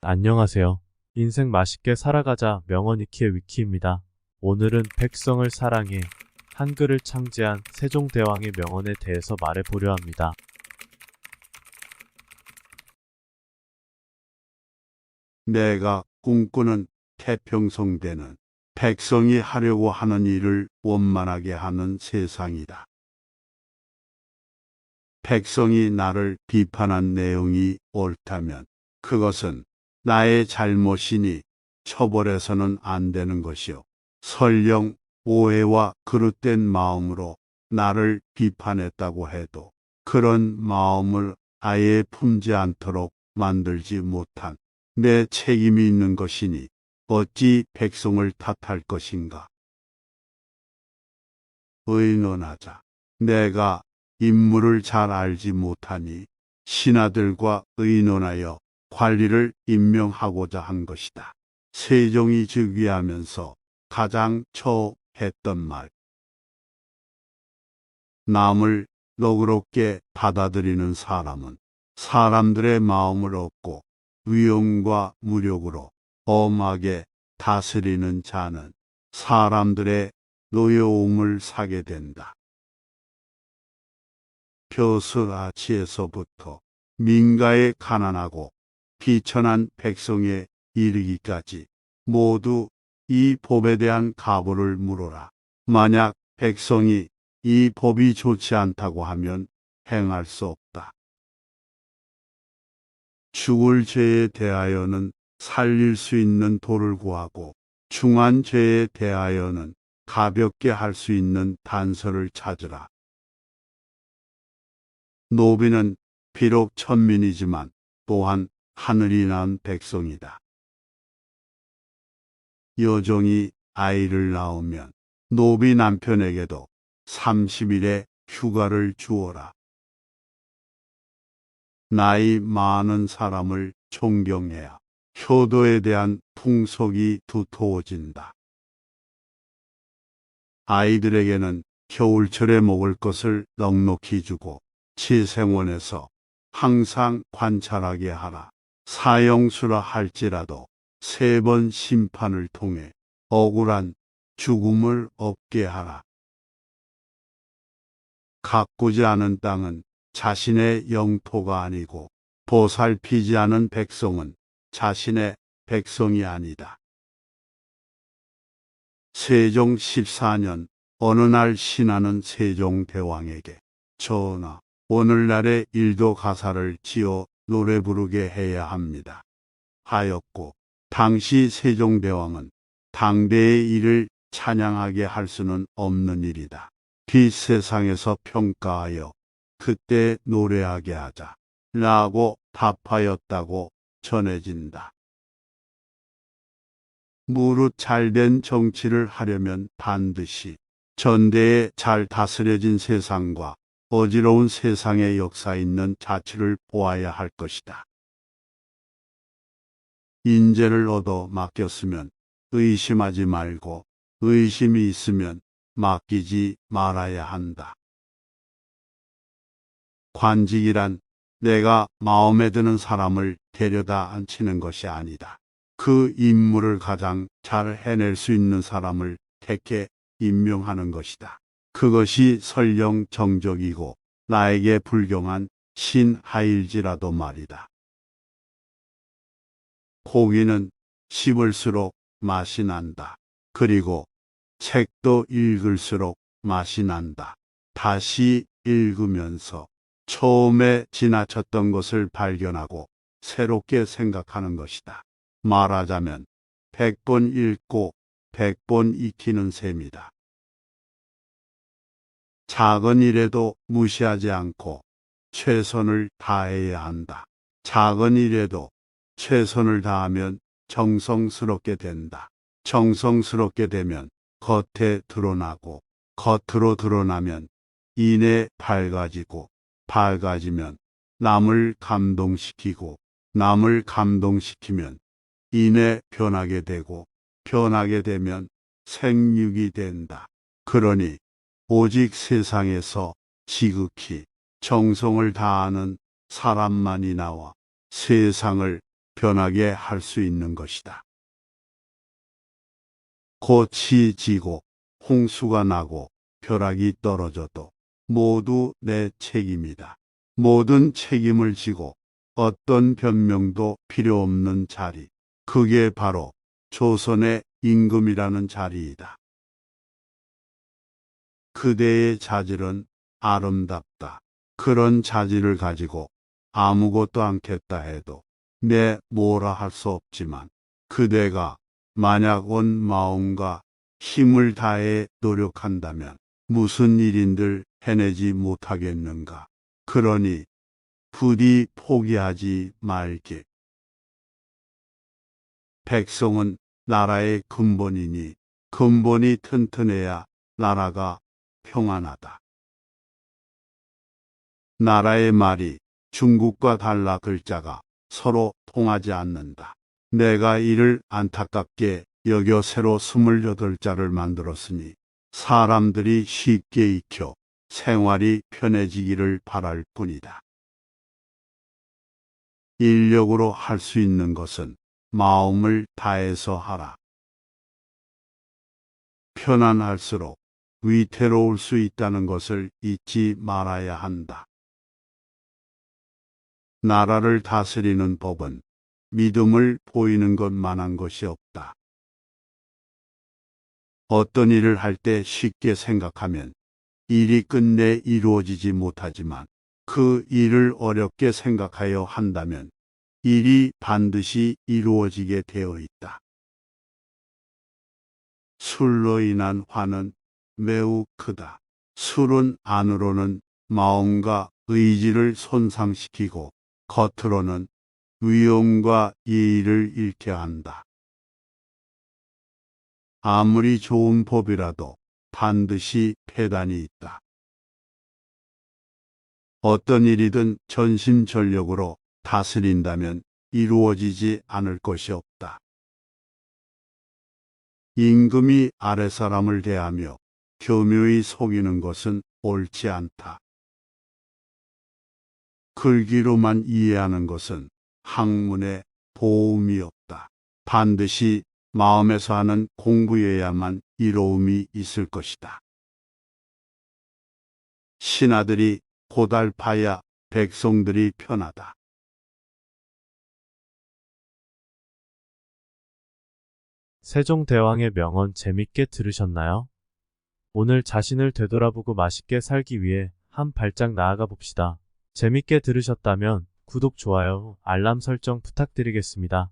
안녕하세요. 인생 맛있게 살아가자 명언이키의 위키입니다. 오늘은 백성을 사랑해 한글을 창제한 세종대왕의 명언에 대해서 말해보려 합니다. 내가 꿈꾸는 태평성대는 백성이 하려고 하는 일을 원만하게 하는 세상이다. 백성이 나를 비판한 내용이 옳다면 그것은 나의 잘못이니 처벌해서는 안 되는 것이요. 설령 오해와 그릇된 마음으로 나를 비판했다고 해도 그런 마음을 아예 품지 않도록 만들지 못한 내 책임이 있는 것이니 어찌 백성을 탓할 것인가. 의논하자. 내가 인물을 잘 알지 못하니 신하들과 의논하여 관리를 임명하고자 한 것이다. 세종이 즉위하면서 가장 처했던 말. 남을 너그럽게 받아들이는 사람은 사람들의 마음을 얻고 위엄과 무력으로 엄하게 다스리는 자는 사람들의 노여움을 사게 된다. 벼슬아치에서부터 민가에 가난하고 비천한 백성에 이르기까지 모두 이 법에 대한 가보를 물어라. 만약 백성이 이 법이 좋지 않다고 하면 행할 수 없다. 죽을 죄에 대하여는 살릴 수 있는 도를 구하고 중한 죄에 대하여는 가볍게 할 수 있는 단서를 찾으라. 노비는 비록 천민이지만 또한 하늘이 낳은 백성이다. 여종이 아이를 낳으면 노비 남편에게도 30일의 휴가를 주어라. 나이 많은 사람을 존경해야 효도에 대한 풍속이 두터워진다. 아이들에게는 겨울철에 먹을 것을 넉넉히 주고 치생원에서 항상 관찰하게 하라. 사형수라 할지라도 3번 심판을 통해 억울한 죽음을 얻게 하라. 가꾸지 않은 땅은 자신의 영토가 아니고 보살피지 않은 백성은 자신의 백성이 아니다. 세종 14년 어느 날 신하는 세종대왕에게 전하, 오늘날의 일도 가사를 지어 노래 부르게 해야 합니다. 하였고 당시 세종대왕은 당대의 일을 찬양하게 할 수는 없는 일이다. 뒷세상에서 평가하여 그때 노래하게 하자 라고 답하였다고 전해진다. 무릇 잘된 정치를 하려면 반드시 전대에 잘 다스려진 세상과 어지러운 세상의 역사 있는 자취를 보아야 할 것이다. 인재를 얻어 맡겼으면 의심하지 말고 의심이 있으면 맡기지 말아야 한다. 관직이란 내가 마음에 드는 사람을 데려다 앉히는 것이 아니다. 그 임무를 가장 잘 해낼 수 있는 사람을 택해 임명하는 것이다. 그것이 설령 정적이고 나에게 불경한 신하일지라도 말이다. 고기는 씹을수록 맛이 난다. 그리고 책도 읽을수록 맛이 난다. 다시 읽으면서 처음에 지나쳤던 것을 발견하고 새롭게 생각하는 것이다. 말하자면 100번 읽고 100번 익히는 셈이다. 작은 일에도 무시하지 않고 최선을 다해야 한다. 작은 일에도 최선을 다하면 정성스럽게 된다. 정성스럽게 되면 겉에 드러나고 겉으로 드러나면 이내 밝아지고 밝아지면 남을 감동시키고 남을 감동시키면 이내 변하게 되고 변하게 되면 생육이 된다. 그러니 오직 세상에서 지극히 정성을 다하는 사람만이 나와 세상을 변하게 할 수 있는 것이다. 꽃이 지고 홍수가 나고 벼락이 떨어져도 모두 내 책임이다. 모든 책임을 지고 어떤 변명도 필요 없는 자리. 그게 바로 조선의 임금이라는 자리이다. 그대의 자질은 아름답다. 그런 자질을 가지고 아무것도 않겠다 해도 내 뭐라 할 수 없지만 그대가 만약 온 마음과 힘을 다해 노력한다면 무슨 일인들 해내지 못하겠는가. 그러니 부디 포기하지 말게. 백성은 나라의 근본이니 근본이 튼튼해야 나라가 평안하다. 나라의 말이 중국과 달라 글자가 서로 통하지 않는다. 내가 이를 안타깝게 여겨 새로 28자를 만들었으니 사람들이 쉽게 익혀 생활이 편해지기를 바랄 뿐이다. 인력으로 할 수 있는 것은 마음을 다해서 하라. 편안할수록 위태로울 수 있다는 것을 잊지 말아야 한다. 나라를 다스리는 법은 믿음을 보이는 것만한 것이 없다. 어떤 일을 할 때 쉽게 생각하면 일이 끝내 이루어지지 못하지만 그 일을 어렵게 생각하여 한다면 일이 반드시 이루어지게 되어 있다. 술로 인한 화는 매우 크다. 술은 안으로는 마음과 의지를 손상시키고 겉으로는 위엄과 예의를 잃게 한다. 아무리 좋은 법이라도 반드시 폐단이 있다. 어떤 일이든 전심전력으로 다스린다면 이루어지지 않을 것이 없다. 임금이 아랫사람을 대하며 교묘히 속이는 것은 옳지 않다. 글귀로만 이해하는 것은 학문에 도움이 없다. 반드시 마음에서 하는 공부여야만 이로움이 있을 것이다. 신하들이 고달파야 백성들이 편하다. 세종대왕의 명언 재밌게 들으셨나요? 오늘 자신을 되돌아보고 맛있게 살기 위해 한 발짝 나아가 봅시다. 재밌게 들으셨다면 구독, 좋아요, 알람 설정 부탁드리겠습니다.